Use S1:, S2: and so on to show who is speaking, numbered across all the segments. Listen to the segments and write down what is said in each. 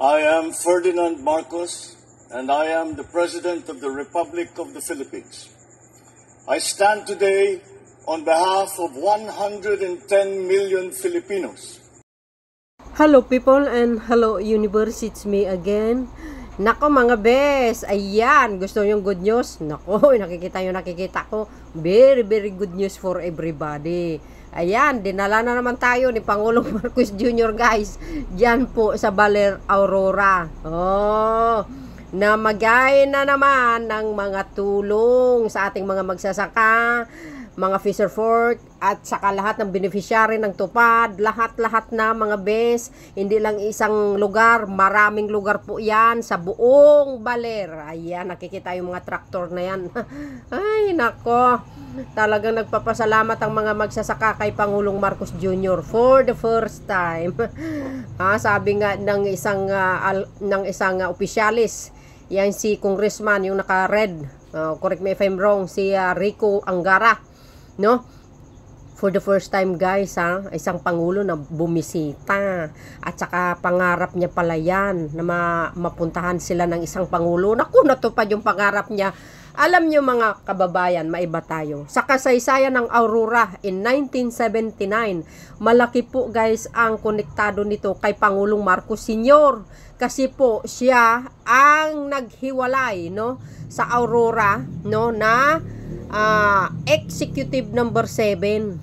S1: I am Ferdinand Marcos, and I am the President of the Republic of the Philippines. I stand today on behalf of 110 million Filipinos.
S2: Hello people and hello universe, it's me again. Nako mga bes, ayan, gusto nyo good news? Nako, nakikita ko, very good news for everybody. Ayan, dinala na naman tayo ni Pangulong Marcos Jr. guys, dyan po sa Baler, Aurora. Na magay na naman ng mga tulong sa ating mga magsasaka, mga fisher folk, at saka lahat ng beneficiary ng tupad, lahat na mga bes, hindi lang isang lugar, maraming lugar po yan sa buong Baler. Ayan, nakikita yung mga traktor na yan. Ay, nako, talagang nagpapasalamat ang mga magsasaka kay Pangulong Marcos Jr. for the first time. Sabi nga ng isang opisyalis, yan si congressman, yung naka-red, correct me if I'm wrong, si Rico Angara, no? For the first time guys, isang pangulo na bumisita, at saka pangarap niya pala yan na mapuntahan sila ng isang pangulo. Naku, natupad yung pangarap niya. Alam niyo mga kababayan, maiba tayo. Sa kasaysayan ng Aurora in 1979, malaki po guys ang konektado nito kay Pangulong Marcos Sr. Kasi po siya ang naghiwalay, no, sa Aurora, no, na executive number 7.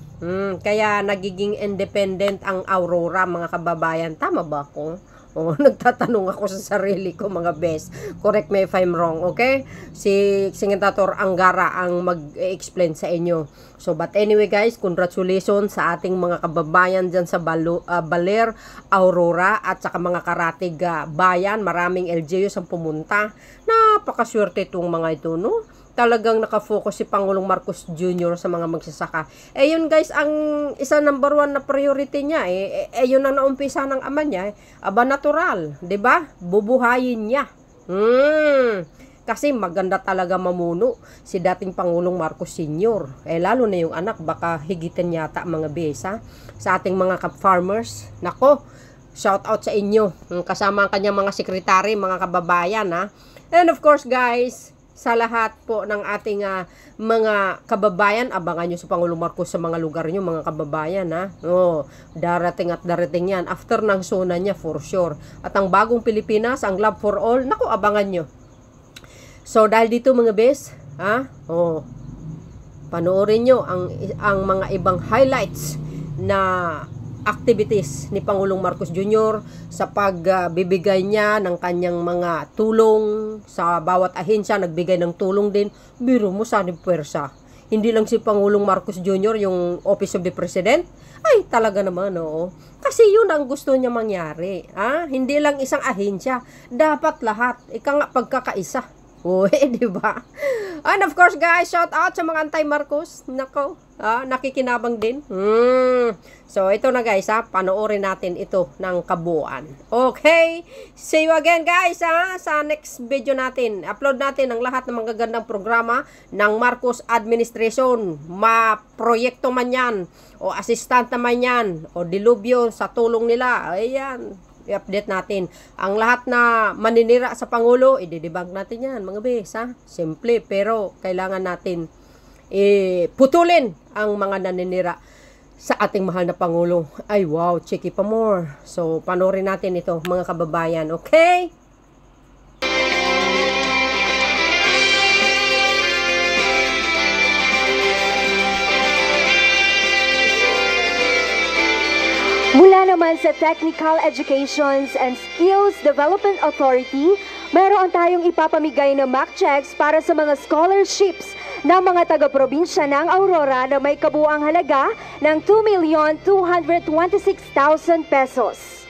S2: Kaya nagiging independent ang Aurora, mga kababayan. Tama ba ako? Nagtatanong ako sa sarili ko mga best. Correct me if I'm wrong, okay? Si Senator Angara ang mag-explain sa inyo. So, but anyway guys, congratulations sa ating mga kababayan dyan sa Baler, Aurora, at saka mga karatig bayan. Maraming LGUs ang pumunta. Napakaswerte itong mga ito, no? Talagang nakafocus si Pangulong Marcos Jr. sa mga magsasaka. Yun guys, ang isa number 1 na priority niya, yun ang naumpisa ng ama niya, aba natural, 'di ba? Bubuhayin niya. Kasi maganda talaga mamuno si dating Pangulong Marcos Sr. Lalo na yung anak, baka higitan yata mga besa sa ating mga farmers. Nako, shout out sa inyo. Kasama ang kanyang mga sekretary, mga kababayan, And of course guys, sa lahat po ng ating mga kababayan, abangan nyo si Pangulong Marcos sa mga lugar nyo, mga kababayan, darating yan after ng sona niya for sure. At ang bagong Pilipinas, ang Love for All, naku, abangan nyo. So dahil dito mga bes, panoorin nyo ang mga ibang highlights na activities ni Pangulong Marcos Jr. sa pagbibigay niya ng kanyang mga tulong sa bawat ahensya. Nagbigay ng tulong din. Biro mo, sanib puwersa. Hindi lang si Pangulong Marcos Jr. yung Office of the President. Ay, talaga naman, oo. Kasi yun ang gusto niya mangyari. Hindi lang isang ahensya. Dapat lahat. Ika nga pagkakaisa. Di ba? And of course guys, shout out sa mga anti-Marcos. Nako, nakikinabang din. So ito na guys, panoorin natin ito ng kabuuan. Okay, see you again guys sa next video natin. Upload natin ang lahat ng mga gandang programa ng Marcos Administration. Proyekto man yan, o assistant naman yan, o dilubyo sa tulong nila. Ayan, i-update natin. Ang lahat na maninira sa Pangulo, i-debunk natin yan, mga bes, Simple, pero kailangan natin putulin ang mga naninira sa ating mahal na Pangulo. Ay, wow, cheeky pa more. So, panoorin natin ito, mga kababayan, okay?
S3: Mula naman sa Technical Educations and Skills Development Authority, meron tayong ipapamigay na mock checks para sa mga scholarships ng mga taga-probinsya ng Aurora na may kabuuang halaga ng 2,226,000 pesos.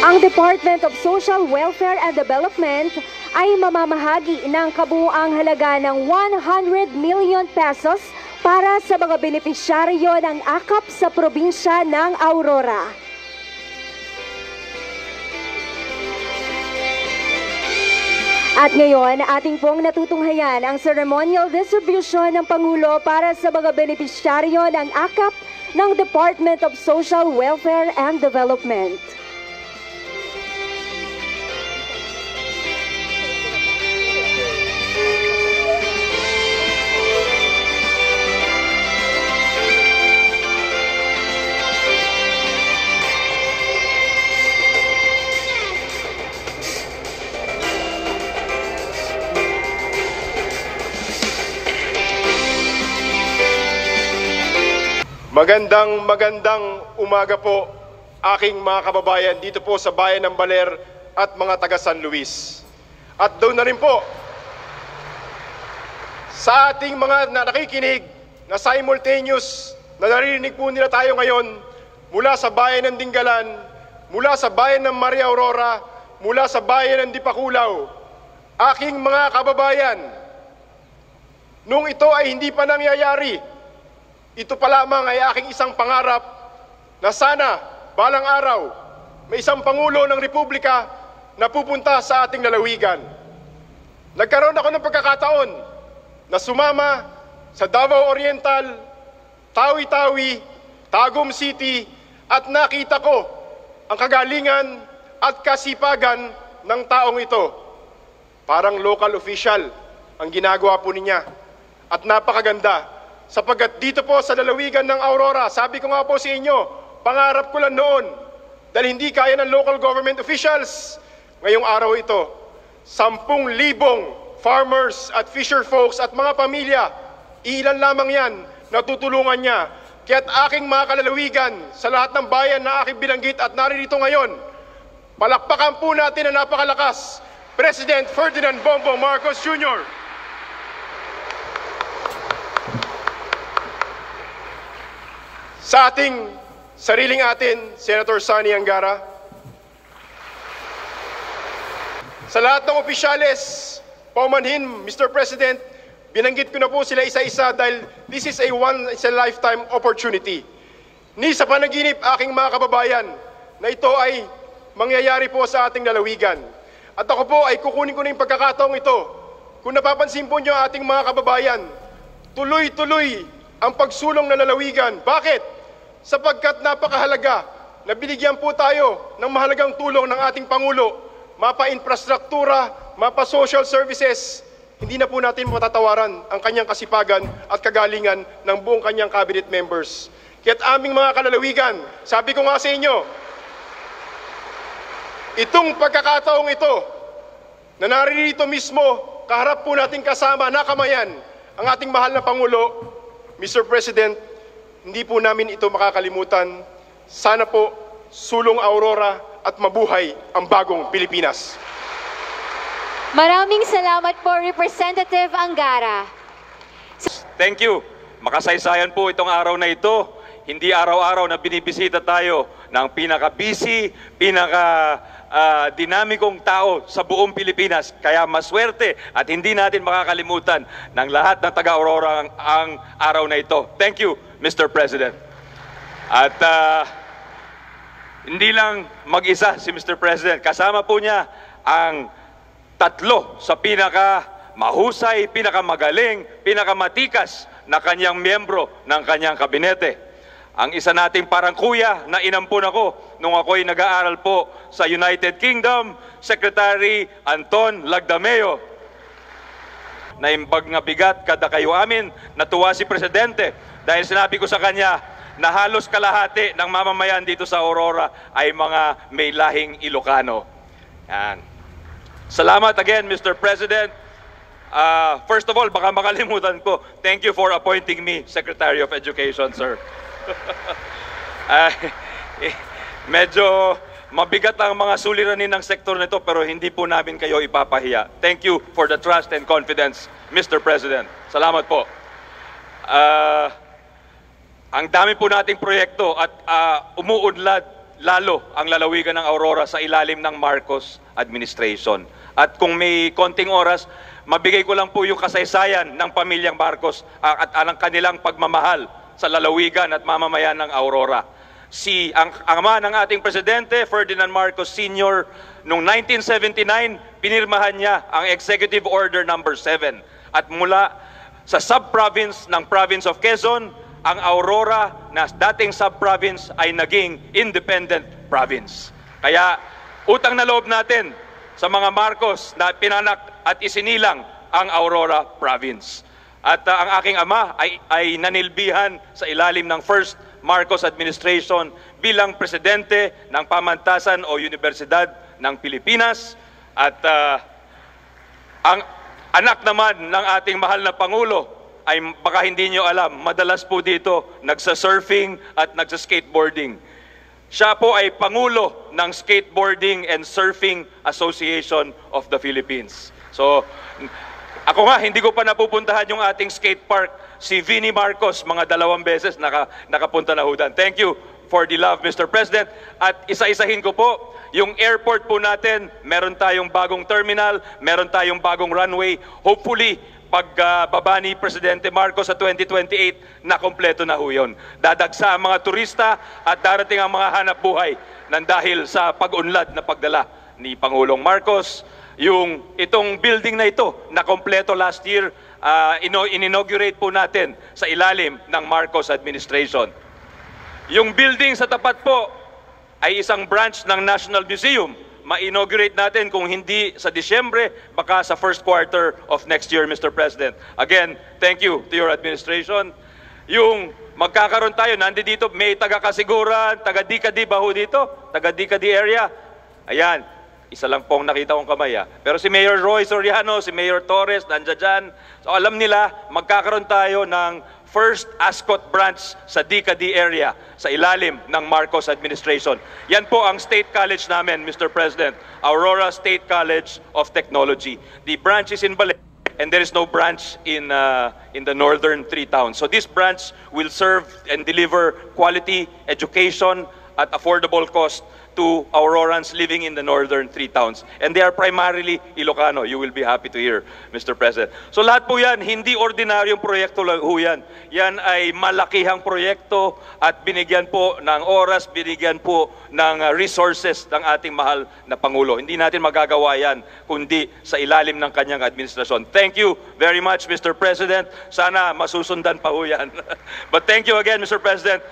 S3: Ang Department of Social Welfare and Development ay mamamahagi ng kabuuang halaga ng 100 million pesos para sa mga benepisyaryo ng AKAP sa probinsya ng Aurora. At ngayon, ating pong natutunghayan ang ceremonial distribution ng Pangulo para sa mga benepisyaryo ng AKAP ng Department of Social Welfare and Development.
S4: Magandang umaga po aking mga kababayan dito po sa bayan ng Baler at mga taga San Luis. At doon na rin po sa ating mga nakikinig na simultaneous na narinig po nila tayo ngayon mula sa bayan ng Dingalan, mula sa bayan ng Maria Aurora, mula sa bayan ng Dipakulaw. Aking mga kababayan, nung ito ay hindi pa nangyayari, ito pa lamang ay aking isang pangarap na sana balang araw may isang Pangulo ng Republika na pupunta sa ating lalawigan. Nagkaroon ako ng pagkakataon na sumama sa Davao Oriental, Tawi-Tawi, Tagum City at nakita ko ang kagalingan at kasipagan ng taong ito. Parang local official ang ginagawa po niya at napakaganda. Sapagkat dito po sa lalawigan ng Aurora, sabi ko nga po sa inyo, pangarap ko lang noon, dahil hindi kaya ng local government officials. Ngayong araw ito, 10,000 farmers at fisher folks at mga pamilya, ilan lamang yan, natutulungan niya. Kaya't aking mga kalalawigan sa lahat ng bayan na aking binanggit at naririto ngayon, palakpakan po natin na napakalakas, President Ferdinand Bongbong Marcos Jr. Sa ating sariling Senator Sonny Angara, sa lahat ng opisyales, paumanhin, Mr. President, binanggit ko na po sila isa-isa dahil this is a once-in-a-lifetime opportunity. Ni sa panaginip, aking mga kababayan, na ito ay mangyayari po sa ating lalawigan. At ako po ay kukunin ko na yung pagkakataong ito. Kung napapansin po niyo ating mga kababayan, tuloy-tuloy ang pagsulong ng lalawigan. Bakit? Sapagkat napakahalaga na binigyan po tayo ng mahalagang tulong ng ating Pangulo, mapa-infrastruktura, mapa-social services. Hindi na po natin matatawaran ang kanyang kasipagan at kagalingan ng buong kanyang cabinet members. Kaya't aming mga kalalawigan, sabi ko nga sa inyo, itong pagkakataong ito, na naririto mismo, kaharap po natin kasama, nakamayan, ang ating mahal na Pangulo, Mr. President, hindi po namin ito makakalimutan. Sana po, sulong Aurora at mabuhay ang bagong Pilipinas.
S3: Maraming salamat po, Representative Angara.
S5: Thank you. Makasaysayan po itong araw na ito. Hindi araw-araw na binibisita tayo ng pinaka-busy, dinamikong tao sa buong Pilipinas. Kaya maswerte at hindi natin makakalimutan ng lahat ng taga-Aurora ang araw na ito. Thank you, Mr. President. At hindi lang mag-isa si Mr. President. Kasama po niya ang tatlo sa pinaka-mahusay, pinaka-magaling, pinaka-matikas na kanyang miyembro ng kanyang kabinete. Ang isa nating parang kuya na inampun ako nung ako'y nag-aaral po sa United Kingdom, Secretary Anton Lagdameo. Naimbag nga bigat kada kayo amin, natuwa si Presidente dahil sinabi ko sa kanya na halos kalahati ng mamamayan dito sa Aurora ay mga may lahing Ilocano. Yan. Salamat again, Mr. President. First of all, baka makalimutan ko, thank you for appointing me Secretary of Education, sir. Medyo mabigat ang mga suliranin ng sektor nito pero hindi po namin kayo ipapahiya. Thank you for the trust and confidence, Mr. President. Salamat po. Ang dami po nating proyekto at umuunlad lalo ang lalawigan ng Aurora sa ilalim ng Marcos administration. At kung may konting oras, Mabigay ko lang po yung kasaysayan ng pamilyang Marcos at ang kanilang pagmamahal sa lalawigan at mamamayan ng Aurora. Ang ama ng ating presidente, Ferdinand Marcos Sr., noong 1979, pinirmahan niya ang Executive Order No. 7. At mula sa sub-province ng Province of Quezon, ang Aurora na dating sub-province ay naging independent province. Kaya utang na loob natin sa mga Marcos na pinanak at isinilang ang Aurora Province. At ang aking ama ay nanilbihan sa ilalim ng First Marcos Administration bilang presidente ng Pamantasan o Universidad ng Pilipinas. At ang anak naman ng ating mahal na Pangulo ay baka hindi nyo alam, madalas po dito nagsa-surfing at nagsa-skateboarding. Siya po ay Pangulo ng Skateboarding and Surfing Association of the Philippines. So, ako nga, hindi ko pa napupuntahan yung ating skate park. Si Vinnie Marcos, mga 2 beses nakapunta na hudan. Thank you for the love, Mr. President. At isa-isahin ko po, yung airport po natin, meron tayong bagong terminal, meron tayong bagong runway. Hopefully, pagbaba ni Presidente Marcos sa 2028, na kompleto na ho yun. Dadagsa ang mga turista at darating ang mga hanap buhay nang dahil sa pag-unlad na pagdala ni Pangulong Marcos. Itong building na ito, na kompleto last year, in-inaugurate po natin sa ilalim ng Marcos administration. Yung building sa tapat po ay isang branch ng National Museum. Ma-inaugurate natin kung hindi sa Disyembre, baka sa first quarter of next year, Mr. President. Again, thank you to your administration. Yung magkakaroon tayo, nandito may taga-Kasiguran, taga-Dicadi ba ho dito? Taga-Dicadi area. Ayan, isa lang pong nakita kong kamay. Pero si Mayor Roy Soriano, si Mayor Torres, nandiyan dyan. So alam nila, magkakaroon tayo ng first ASCOT branch sa Dicadi area sa ilalim ng Marcos administration. Yan po ang state college namin, Mr. President, Aurora State College of Technology. The branch is in Balete, and there is no branch in the northern 3 towns. So this branch will serve and deliver quality education at affordable cost to Aurorans living in the northern 3 towns. And they are primarily Ilocano. You will be happy to hear, Mr. President. So lahat po yan, hindi ordinaryong proyekto lang ho yan. Yan ay malakihang proyekto at binigyan po ng oras, binigyan po ng resources ng ating mahal na Pangulo. Hindi natin magagawa yan kundi sa ilalim ng kanyang administrasyon. Thank you very much, Mr. President. Sana masusundan pa ho yan. But thank you again, Mr. President.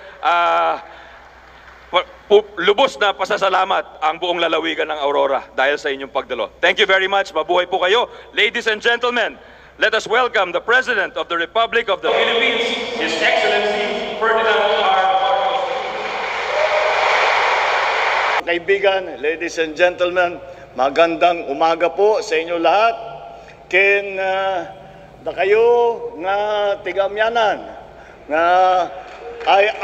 S5: Lubos na pasasalamat ang buong lalawigan ng Aurora dahil sa inyong pagdalo. Thank you very much. Mabuhay po kayo. Ladies and gentlemen, let us welcome the President of the Republic of the Philippines, His Excellency Ferdinand R. Marcos.
S1: Kaibigan, ladies and gentlemen, magandang umaga po sa inyo lahat. Ken na kayo nga tigamyanan, nga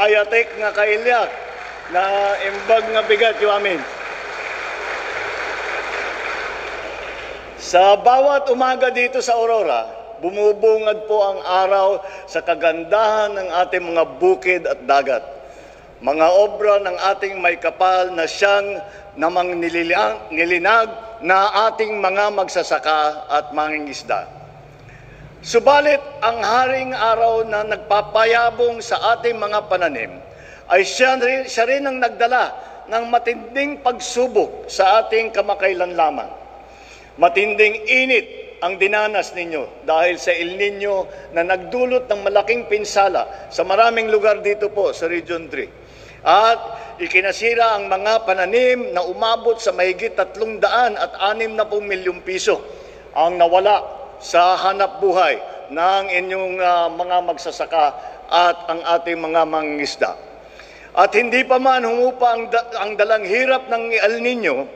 S1: ayatek nga kailyak, na imbag nga bigat yung amin. Sa bawat umaga dito sa Aurora, bumubungad po ang araw sa kagandahan ng ating mga bukid at dagat. Mga obra ng ating may kapal na siyang namang nilinag na ating mga magsasaka at mangingisda. Subalit, ang haring araw na nagpapayabong sa ating mga pananim, ay siya rin ang nagdala ng matinding pagsubok sa ating kamakailan lamang. Matinding init ang dinanas ninyo dahil sa El Nino na nagdulot ng malaking pinsala sa maraming lugar dito po sa Region 3. At ikinasira ang mga pananim na umabot sa mahigit 360 milyong piso ang nawala sa hanap buhay ng inyong mga magsasaka at ang ating mga mangingisda. At hindi pa man humupa ang dalang hirap ng El Nino,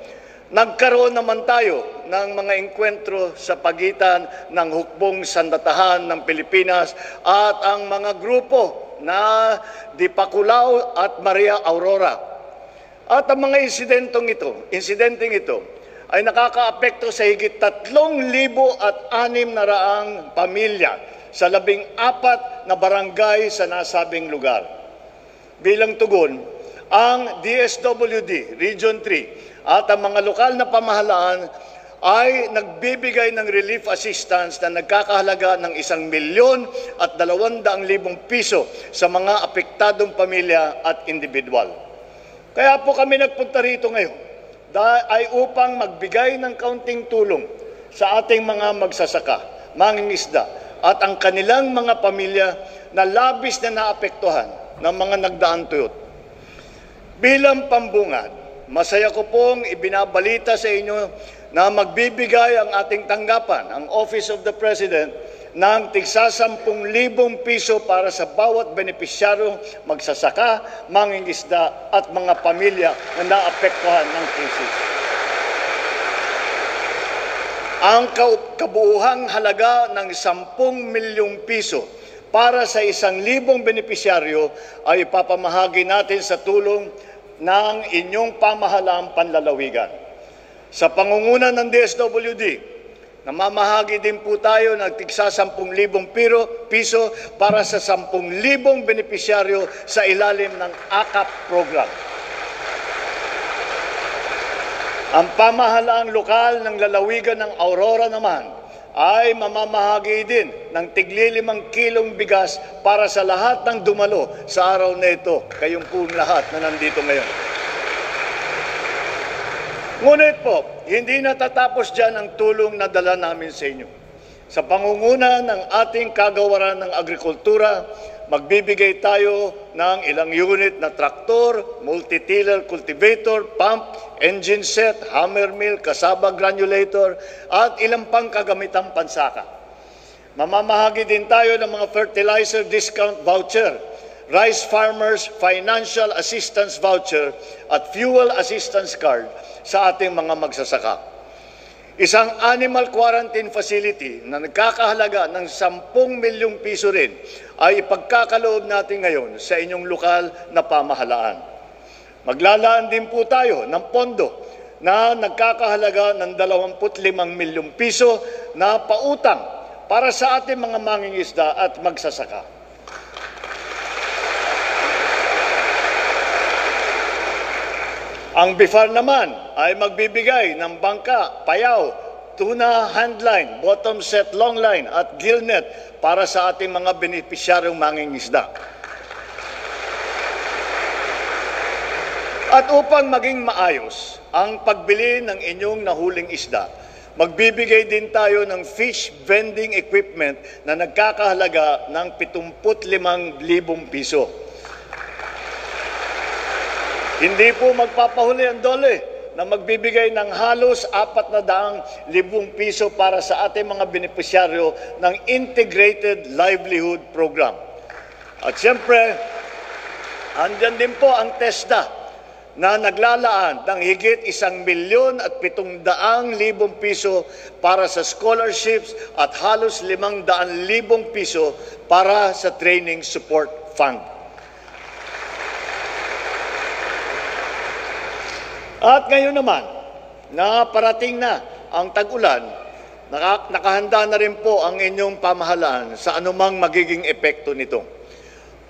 S1: nagkaroon naman tayo ng mga engkwentro sa pagitan ng hukbong sandatahan ng Pilipinas at ang mga grupo na Dipakulao at Maria Aurora. At ang mga insidenteng ito ay nakakaapekto sa higit 3,600 pamilya sa 14 na barangay sa nasabing lugar. Bilang tugon, ang DSWD Region 3 at ang mga lokal na pamahalaan ay nagbibigay ng relief assistance na nagkakahalaga ng 1,200,000 piso sa mga apektadong pamilya at individual. Kaya po kami nagpunta rito ngayon ay upang magbigay ng kaunting tulong sa ating mga magsasaka, mangingisda at ang kanilang mga pamilya na labis na naapektuhan ng mga nagdaang tuyot. Bilang pambungad, masaya ko pong ibinabalita sa inyo na magbibigay ang ating tanggapan, ang Office of the President, ng tigsa 10,000 piso para sa bawat benepisyarong magsasaka, mangingisda at mga pamilya na naapektuhan ng krisis. Ang kabuuhang halaga ng 10 milyong piso para sa 1,000 benepisyaryo ay ipapamahagi natin sa tulong ng inyong pamahalaang panlalawigan. Sa pangunguna ng DSWD, namamahagi din po tayo ng tigsa 10,000 piso para sa 10,000 benepisyaryo sa ilalim ng AKAP program. Ang pamahalaang lokal ng lalawigan ng Aurora naman ay mamamahagi din ng tigli 5 kilong bigas para sa lahat ng dumalo sa araw na ito, kayong pong lahat na nandito ngayon. Ngunit po, hindi natatapos dyan ang tulong na dala namin sa inyo. Sa pangunguna ng ating kagawaran ng agrikultura, magbibigay tayo ng ilang unit na traktor, multitiller cultivator, pump, engine set, hammer mill, kasaba granulator, at ilang pang kagamitang pansaka. Mamamahagi din tayo ng mga fertilizer discount voucher, rice farmers financial assistance voucher, at fuel assistance card sa ating mga magsasaka. Isang animal quarantine facility na nagkakahalaga ng 10 milyong piso rin ay ipagkakaloob natin ngayon sa inyong lokal na pamahalaan. Maglalaan din po tayo ng pondo na nagkakahalaga ng 25 milyong piso na pautang para sa ating mga mangingisda at magsasaka. Ang BIFAR naman ay magbibigay ng bangka, payaw, tuna handline, bottom set long line at gillnet para sa ating mga benepisyaryong mangingisda. At upang maging maayos ang pagbili ng inyong nahuling isda, magbibigay din tayo ng fish vending equipment na nagkakahalaga ng 75,000 piso. Hindi po magpapahuli ang DOLE na magbibigay ng halos 400,000 piso para sa ating mga benepisyaryo ng Integrated Livelihood Program. At siyempre, andyan din po ang TESDA na naglalaan ng higit 1,700,000 piso para sa scholarships at halos 500,000 piso para sa Training Support Fund. At ngayon naman, na parating na ang tag-ulan, nakahanda na rin po ang inyong pamahalaan sa anumang magiging epekto nito.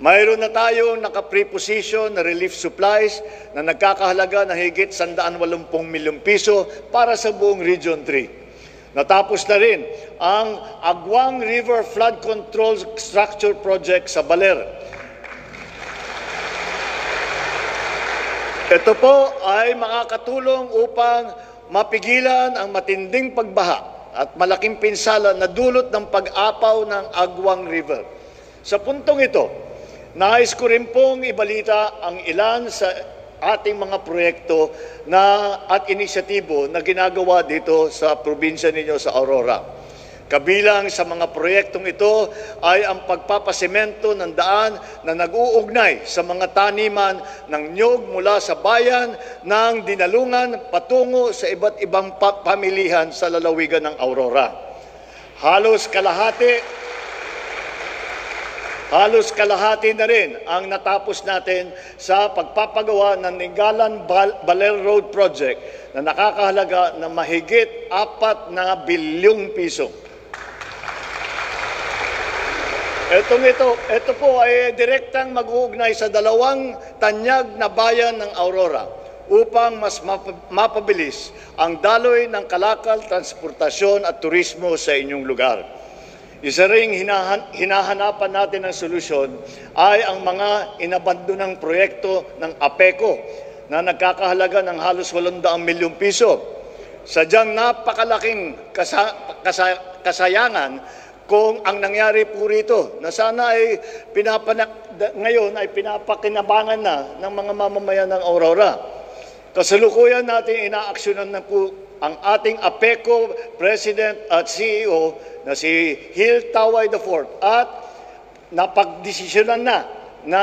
S1: Mayroon na tayong naka-preposition na relief supplies na nagkakahalaga na higit 180 milyong piso para sa buong Region 3. Natapos na rin ang Agwang River Flood Control Structure Project sa Baler. Ito po ay makakatulong upang mapigilan ang matinding pagbaha at malaking pinsala na dulot ng pag-apaw ng Agwang River. Sa puntong ito, nais ko rin pong ibalita ang ilan sa ating mga proyekto at inisyatibo na ginagawa dito sa probinsya ninyo sa Aurora. Kabilang sa mga proyektong ito ay ang pagpapasemento ng daan na nag-uugnay sa mga taniman ng niyog mula sa bayan ng Dinalungan patungo sa iba't ibang pamilihan sa lalawigan ng Aurora. Halos kalahati na rin ang natapos natin sa pagpapagawa ng Ningalan Baler Road Project na nakakahalaga ng mahigit 4 bilyong piso. Ito po ay direktang mag-uugnay sa 2 tanyag na bayan ng Aurora, upang mas mapabilis ang daloy ng kalakal, transportasyon at turismo sa inyong lugar. Isa ring hinahanapan natin ng solusyon ay ang mga inabandonang proyekto ng APECO na nagkakahalaga ng halos 800 milyong piso. Sadyang napakalaking kasayangan kung ang nangyari po rito na sana ay ngayon ay pinapakinabangan na ng mga mamamayan ng Aurora. Kasalukuyan natin inaaksyonan na po ang ating APECO President at CEO na si Hil Taway IV at napagdesisyonan na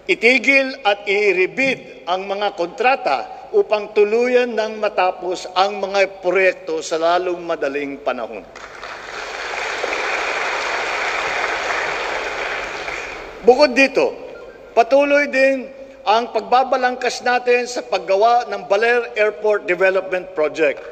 S1: itigil at i-rebid ang mga kontrata upang tuluyan ng matapos ang mga proyekto sa lalong madaling panahon. Bukod dito, patuloy din ang pagbabalangkas natin sa paggawa ng Baler Airport Development Project.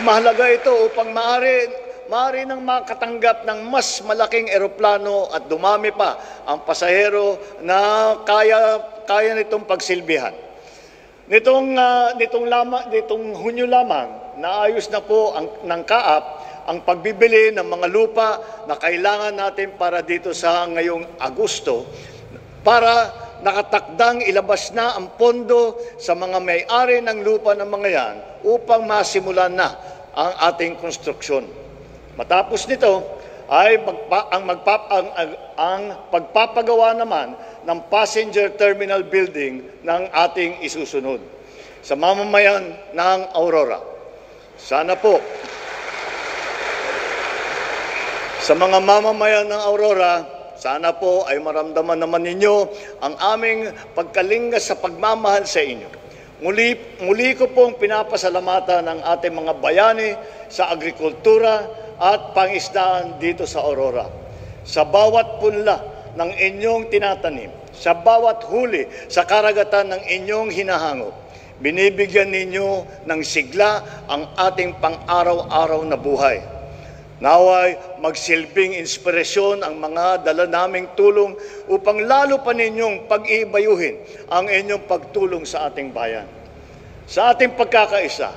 S1: Mahalaga ito upang maaari nang makatanggap ng mas malaking eroplano at dumami pa ang pasahero na kaya nitong pagsilbihan. Nitong Hunyo lamang, naayos na po ng CAAP ang pagbibili ng mga lupa na kailangan natin para dito sa ngayong Agosto para nakatakdang ilabas na ang pondo sa mga may-ari ng lupa ng mga yan upang masimulan na ang ating konstruksyon. Matapos nito ay ang pagpapagawa naman ng passenger terminal building ng ating isusunod sa mamamayan ng Aurora. Sana po sa mga mamamayan ng Aurora, sana po ay maramdaman naman ninyo ang aming pagkalingas sa pagmamahal sa inyo. Muli ko pong pinapasalamatan ang ating mga bayani sa agrikultura at pangisdaan dito sa Aurora. Sa bawat punla ng inyong tinatanim, sa bawat huli sa karagatan ng inyong hinahangop, binibigyan ninyo ng sigla ang ating pang-araw-araw na buhay. Naway magsilbing inspirasyon ang mga dala naming tulong upang lalo pa ninyong pag-ibayuhin ang inyong pagtulong sa ating bayan. Sa ating pagkakaisa,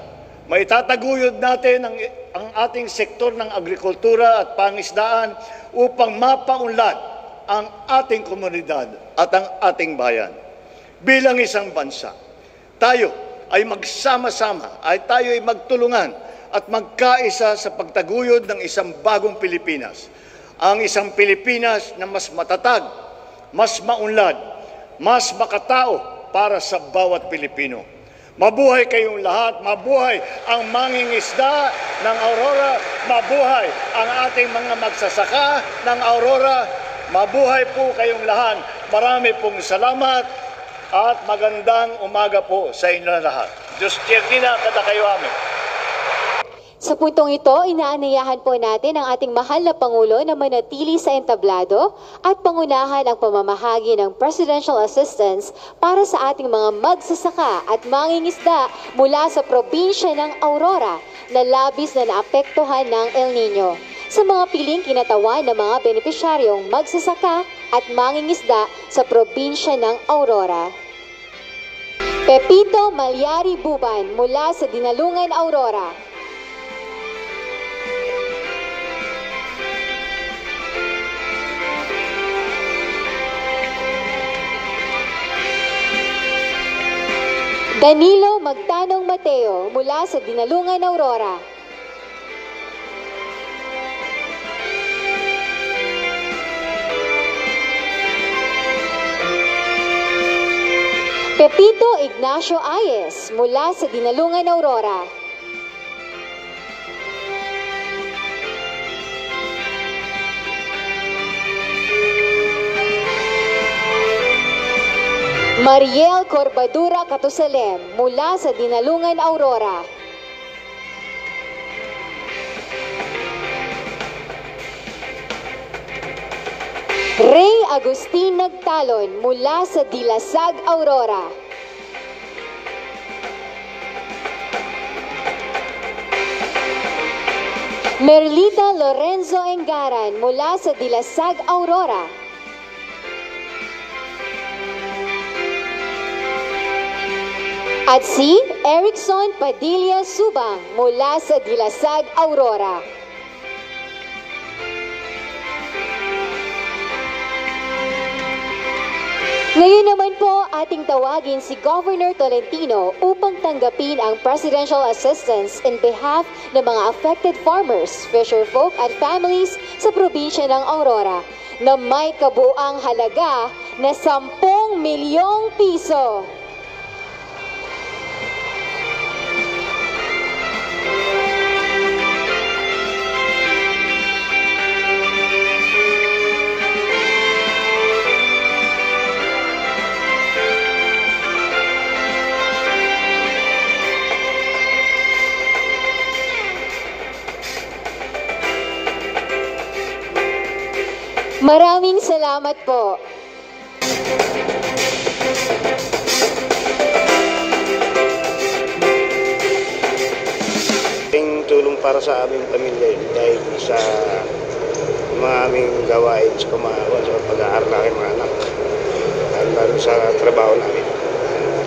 S1: maitataguyod natin ang ating sektor ng agrikultura at pangisdaan upang mapaunlad ang ating komunidad at ang ating bayan. Bilang isang bansa, tayo ay magsama-sama, tayo ay magtulungan at magkaisa sa pagtaguyod ng isang bagong Pilipinas. Ang isang Pilipinas na mas matatag, mas maunlad, mas makatao para sa bawat Pilipino. Mabuhay kayong lahat, mabuhay ang mangingisda ng Aurora, mabuhay ang ating mga magsasaka ng Aurora, mabuhay po kayong lahat. Marami pong salamat at magandang umaga po sa inyo lahat. Diyos tiyertina kada kayo amin.
S3: Sa puntong ito, inaanyayahan po natin ang ating mahal na Pangulo na manatili sa entablado at pangunahan ang pamamahagi ng Presidential Assistance para sa ating mga magsasaka at mangingisda mula sa probinsya ng Aurora na labis na naapektuhan ng El Nino. Sa mga piling kinatawan ng mga benepisyaryong magsasaka at mangingisda sa probinsya ng Aurora. Pepito Malyari Buban mula sa Dinalungan, Aurora. Danilo Magtanong Mateo mula sa Dinalungan, Aurora. Pepito Ignacio Ayes mula sa Dinalungan, Aurora. Mariel Corbadura Catusalem mula sa Dinalungan, Aurora. Ray Agustin Nagtalon mula sa Dilasag, Aurora. Merlita Lorenzo Engaran mula sa Dilasag, Aurora. At si Erickson Padilla Subang mula sa Dilasag, Aurora. Ngayon naman po ating tawagin si Governor Tolentino upang tanggapin ang presidential assistance in behalf ng mga affected farmers, fisherfolk at families sa probinsya ng Aurora na may kabuang halaga na 10 milyong piso. Maraming salamat po.
S6: Yung tulong para sa aming pamilya dahil sa mga aming gawain sa pag-aaral ng aking mga anak lalo sa trabaho namin.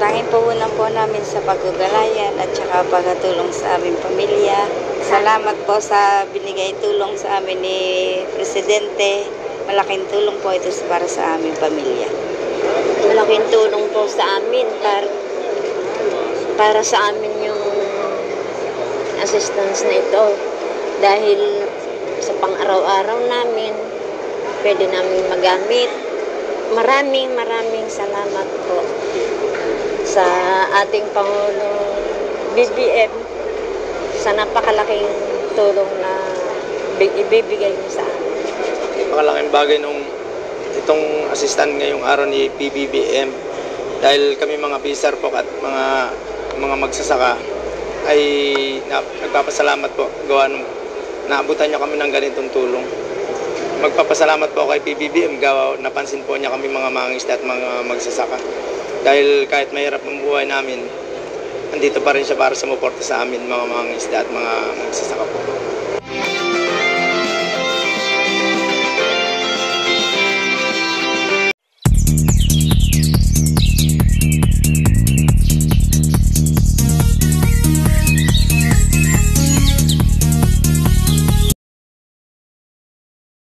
S7: Tanging puhunan po namin sa pag-ugalayan at saka pagtulong sa aming pamilya. Salamat po sa binigay tulong sa amin ni Presidente. Malaking tulong po ito para sa aming pamilya.
S8: Malaking tulong po sa amin para sa amin yung assistance na ito. Dahil sa pang-araw-araw namin, pwede namin magamit. Maraming salamat po sa ating Pangulong BBM sa napakalaking tulong na ibibigay niyo sa amin.
S6: Napakalaking bagay nung itong assistant ngayong araw ni PBBM dahil kami mga fisher po at mga magsasaka ay nagpapasalamat po gawa nung naabutan niya kami ng ganitong tulong. Magpapasalamat po kay PBBM gawa napansin po niya kami mga mangingisda at mga magsasaka dahil kahit mahirap ang buhay namin andito pa rin siya para sumuporta sa amin mga mangingisda at mga magsasaka po.